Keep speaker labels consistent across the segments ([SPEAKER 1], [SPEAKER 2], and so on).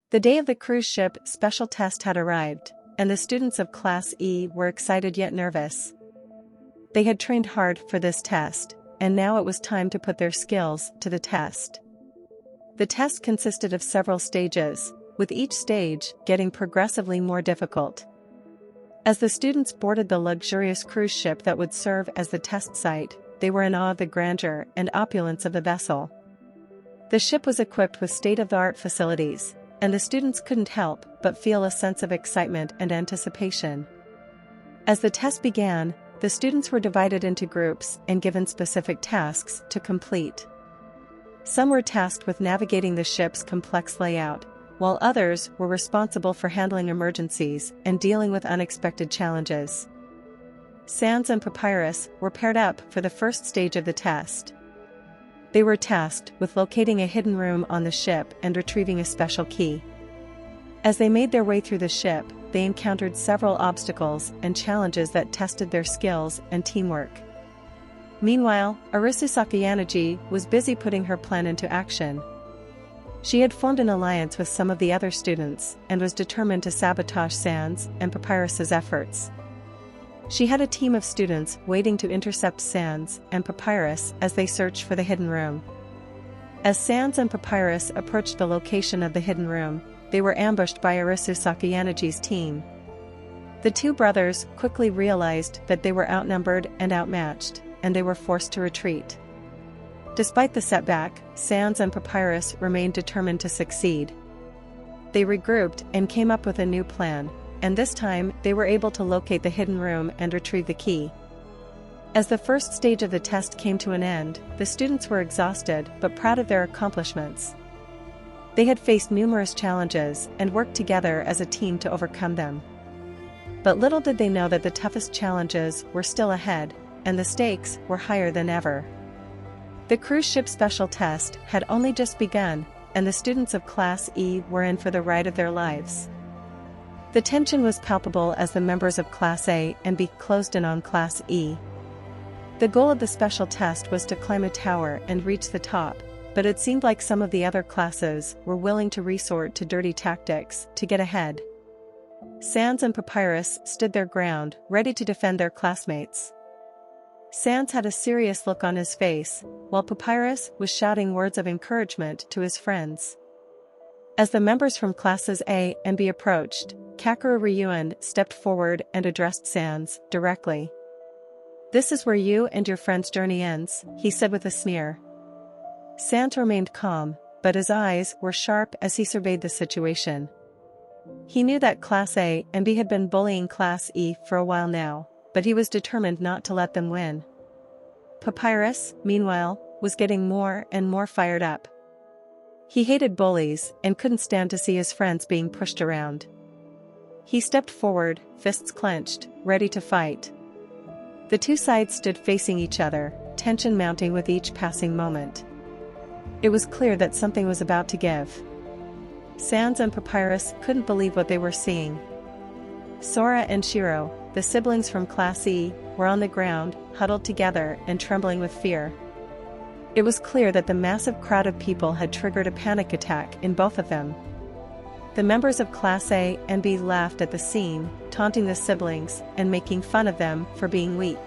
[SPEAKER 1] The day of the cruise ship special test had arrived, and the students of Class E were excited yet nervous. They had trained hard for this test, and now it was time to put their skills to the test. The test consisted of several stages, with each stage getting progressively more difficult. As the students boarded the luxurious cruise ship that would serve as the test site, they were in awe of the grandeur and opulence of the vessel. The ship was equipped with state-of-the-art facilities, and the students couldn't help but feel a sense of excitement and anticipation. As the test began, the students were divided into groups and given specific tasks to complete. Some were tasked with navigating the ship's complex layout, while others were responsible for handling emergencies and dealing with unexpected challenges. Sans and Papyrus were paired up for the first stage of the test. They were tasked with locating a hidden room on the ship and retrieving a special key. As they made their way through the ship, they encountered several obstacles and challenges that tested their skills and teamwork. Meanwhile, Arisu Sakayanagi was busy putting her plan into action. She had formed an alliance with some of the other students and was determined to sabotage Sans and Papyrus's efforts. She had a team of students waiting to intercept Sans and Papyrus as they searched for the hidden room. As Sans and Papyrus approached the location of the hidden room, they were ambushed by Arisu Sakayanagi's team. The two brothers quickly realized that they were outnumbered and outmatched, and they were forced to retreat. Despite the setback, Sans and Papyrus remained determined to succeed. They regrouped and came up with a new plan, and this time they were able to locate the hidden room and retrieve the key. As the first stage of the test came to an end, the students were exhausted but proud of their accomplishments. They had faced numerous challenges and worked together as a team to overcome them. But little did they know that the toughest challenges were still ahead, and the stakes were higher than ever. The cruise ship special test had only just begun, and the students of Class E were in for the ride of their lives. The tension was palpable as the members of Class A and B closed in on Class E. The goal of the special test was to climb a tower and reach the top, but it seemed like some of the other classes were willing to resort to dirty tactics to get ahead. Sans and Papyrus stood their ground, ready to defend their classmates. Sans had a serious look on his face, while Papyrus was shouting words of encouragement to his friends. As the members from Classes A and B approached, Kakeru Ryuan stepped forward and addressed Sans directly. "This is where you and your friend's journey ends," he said with a sneer. Sans remained calm, but his eyes were sharp as he surveyed the situation. He knew that Class A and B had been bullying Class E for a while now, but he was determined not to let them win. Papyrus, meanwhile, was getting more and more fired up. He hated bullies and couldn't stand to see his friends being pushed around. He stepped forward, fists clenched, ready to fight. The two sides stood facing each other, tension mounting with each passing moment. It was clear that something was about to give. Sans and Papyrus couldn't believe what they were seeing. Sora and Shiro, the siblings from Class E, were on the ground, huddled together and trembling with fear. It was clear that the massive crowd of people had triggered a panic attack in both of them. The members of Class A and B laughed at the scene, taunting the siblings and making fun of them for being weak.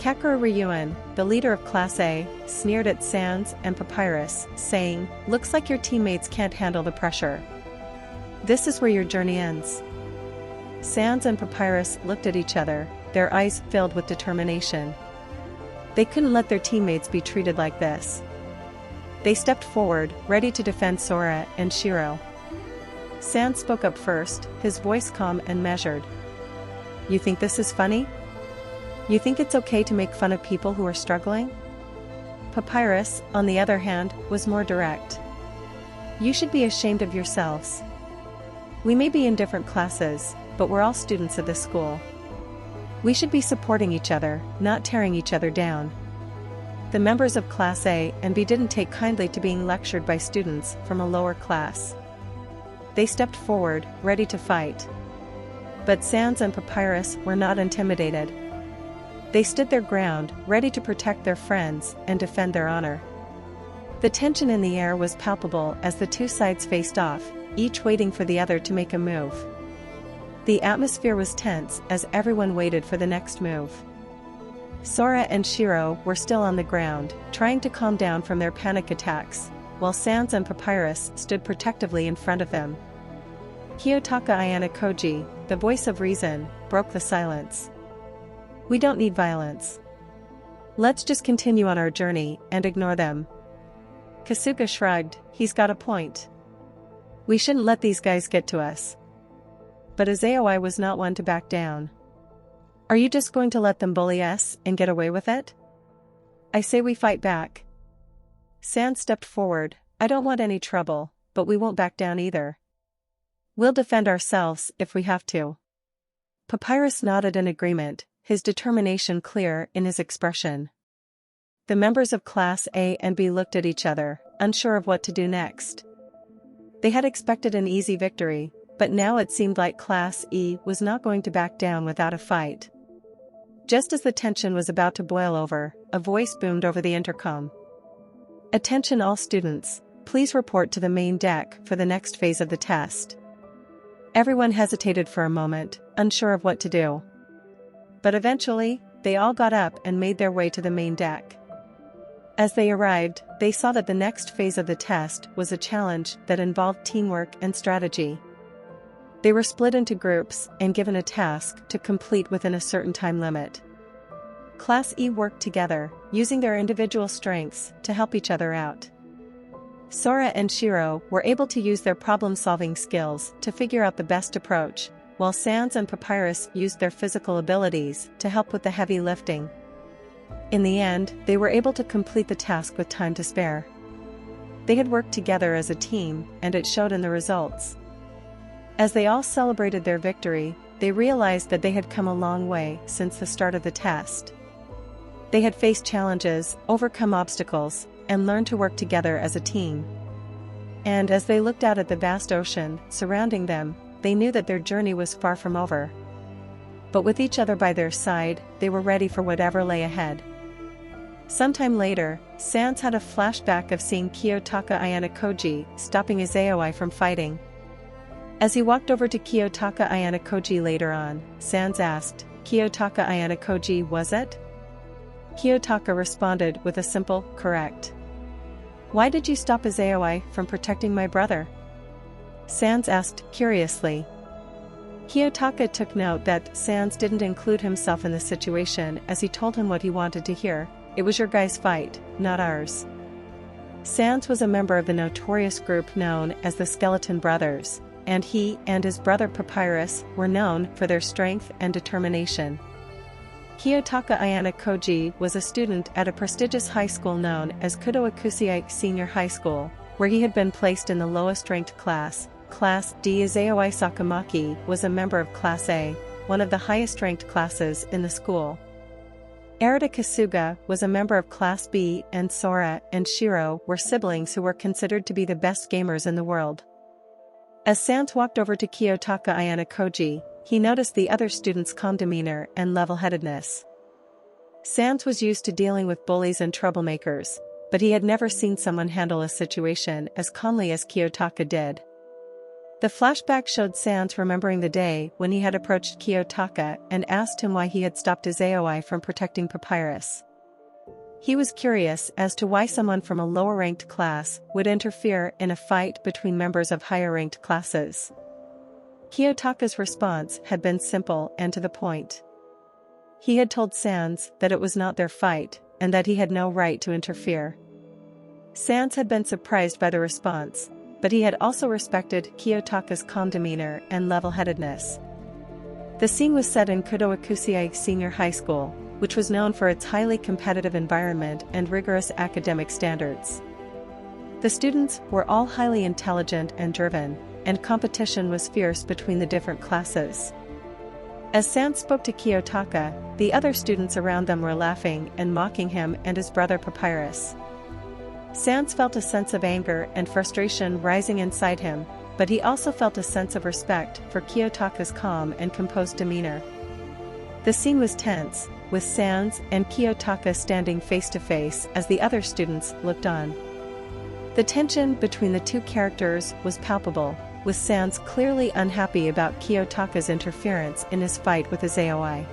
[SPEAKER 1] Kakeru Ryuan, the leader of Class A, sneered at Sans and Papyrus, saying, "Looks like your teammates can't handle the pressure. This is where your journey ends." Sans and Papyrus looked at each other, their eyes filled with determination. They couldn't let their teammates be treated like this. They stepped forward, ready to defend Sora and Shiro. Sans spoke up first, his voice calm and measured. "You think this is funny? You think it's okay to make fun of people who are struggling?" Papyrus, on the other hand, was more direct. "You should be ashamed of yourselves. We may be in different classes, but we're all students of this school. We should be supporting each other, not tearing each other down." The members of Class A and B didn't take kindly to being lectured by students from a lower class. They stepped forward, ready to fight. But Sans and Papyrus were not intimidated. They stood their ground, ready to protect their friends and defend their honor. The tension in the air was palpable as the two sides faced off, each waiting for the other to make a move. The atmosphere was tense as everyone waited for the next move. Sora and Shiro were still on the ground, trying to calm down from their panic attacks, while Sans and Papyrus stood protectively in front of them. Kiyotaka Ayano-koji, the voice of reason, broke the silence. "We don't need violence. Let's just continue on our journey and ignore them." Kasuga shrugged, "He's got a point. We shouldn't let these guys get to us." But Azaoi was not one to back down. "Are you just going to let them bully us and get away with it? I say we fight back." Sans stepped forward. "I don't want any trouble, but we won't back down either. We'll defend ourselves if we have to." Papyrus nodded in agreement, his determination clear in his expression. The members of Class A and B looked at each other, unsure of what to do next. They had expected an easy victory, but now it seemed like Class E was not going to back down without a fight. Just as the tension was about to boil over, a voice boomed over the intercom. "Attention all students, please report to the main deck for the next phase of the test." Everyone hesitated for a moment, unsure of what to do. But eventually, they all got up and made their way to the main deck. As they arrived, they saw that the next phase of the test was a challenge that involved teamwork and strategy. They were split into groups and given a task to complete within a certain time limit. Class E worked together, using their individual strengths to help each other out. Sora and Shiro were able to use their problem-solving skills to figure out the best approach, while Sans and Papyrus used their physical abilities to help with the heavy lifting. In the end, they were able to complete the task with time to spare. They had worked together as a team, and it showed in the results. As they all celebrated their victory, they realized that they had come a long way since the start of the test. They had faced challenges, overcome obstacles, and learned to work together as a team. And as they looked out at the vast ocean surrounding them, they knew that their journey was far from over. But with each other by their side, they were ready for whatever lay ahead. Sometime later, Sans had a flashback of seeing Kiyotaka Ayano-koji stopping Azaoi from fighting. As he walked over to Kiyotaka Ayano-koji later on, Sans asked, "Kiyotaka Ayano-koji, was it?" Kiyotaka responded with a simple, "Correct." "Why did you stop Azaoi from protecting my brother?" Sans asked curiously. Kiyotaka took note that Sans didn't include himself in the situation as he told him what he wanted to hear. "It was your guys' fight, not ours." Sans was a member of the notorious group known as the Skeleton Brothers, and he and his brother Papyrus were known for their strength and determination. Kiyotaka Ayano-koji was a student at a prestigious high school known as COTE Senior High School, where he had been placed in the lowest-ranked class, Class D. Azaoi Sakamaki was a member of Class A, one of the highest-ranked classes in the school. Arata Kasuga was a member of Class B, and Sora and Shiro were siblings who were considered to be the best gamers in the world. As Sans walked over to Kiyotaka Ayano-koji, he noticed the other students' calm demeanor and level-headedness. Sans was used to dealing with bullies and troublemakers, but he had never seen someone handle a situation as calmly as Kiyotaka did. The flashback showed Sans remembering the day when he had approached Kiyotaka and asked him why he had stopped Azaoi from protecting Papyrus. He was curious as to why someone from a lower-ranked class would interfere in a fight between members of higher-ranked classes. Kiyotaka's response had been simple and to the point. He had told Sans that it was not their fight, and that he had no right to interfere. Sans had been surprised by the response, but he had also respected Kiyotaka's calm demeanor and level-headedness. The scene was set in COTE Senior High School, which was known for its highly competitive environment and rigorous academic standards. The students were all highly intelligent and driven, and competition was fierce between the different classes. As Sans spoke to Kiyotaka, the other students around them were laughing and mocking him and his brother Papyrus. Sans felt a sense of anger and frustration rising inside him, but he also felt a sense of respect for Kiyotaka's calm and composed demeanor. The scene was tense, with Sans and Kiyotaka standing face to face as the other students looked on. The tension between the two characters was palpable, with Sans clearly unhappy about Kiyotaka's interference in his fight with his AOI.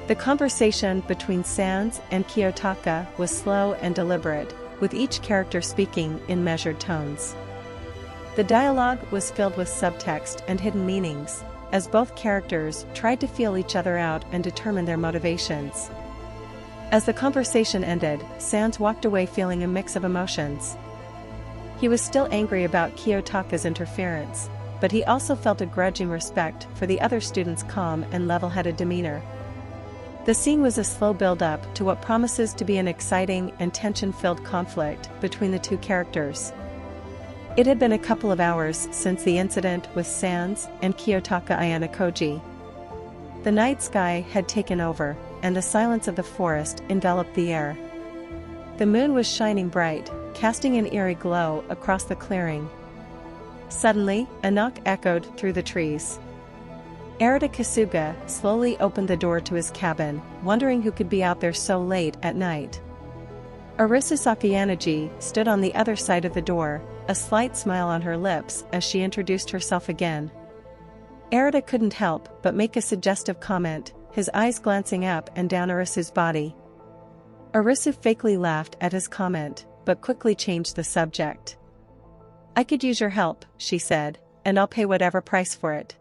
[SPEAKER 1] The conversation between Sans and Kiyotaka was slow and deliberate, with each character speaking in measured tones. The dialogue was filled with subtext and hidden meanings, as both characters tried to feel each other out and determine their motivations. As the conversation ended, Sans walked away feeling a mix of emotions. He was still angry about Kiyotaka's interference, but he also felt a grudging respect for the other students' calm and level-headed demeanor. The scene was a slow build-up to what promises to be an exciting and tension-filled conflict between the two characters. It had been a couple of hours since the incident with Sans and Kiyotaka Ayanokoji. The night sky had taken over, and the silence of the forest enveloped the air. The moon was shining bright, casting an eerie glow across the clearing. Suddenly, a knock echoed through the trees. Arata Kasuga slowly opened the door to his cabin, wondering who could be out there so late at night. Arisu Sakayanaji stood on the other side of the door, a slight smile on her lips as she introduced herself again. Arata couldn't help but make a suggestive comment, his eyes glancing up and down Arisu's body. Arisu fakely laughed at his comment, but quickly changed the subject. "I could use your help," she said, "and I'll pay whatever price for it."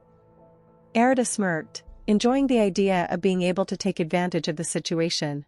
[SPEAKER 1] Arata smirked, enjoying the idea of being able to take advantage of the situation.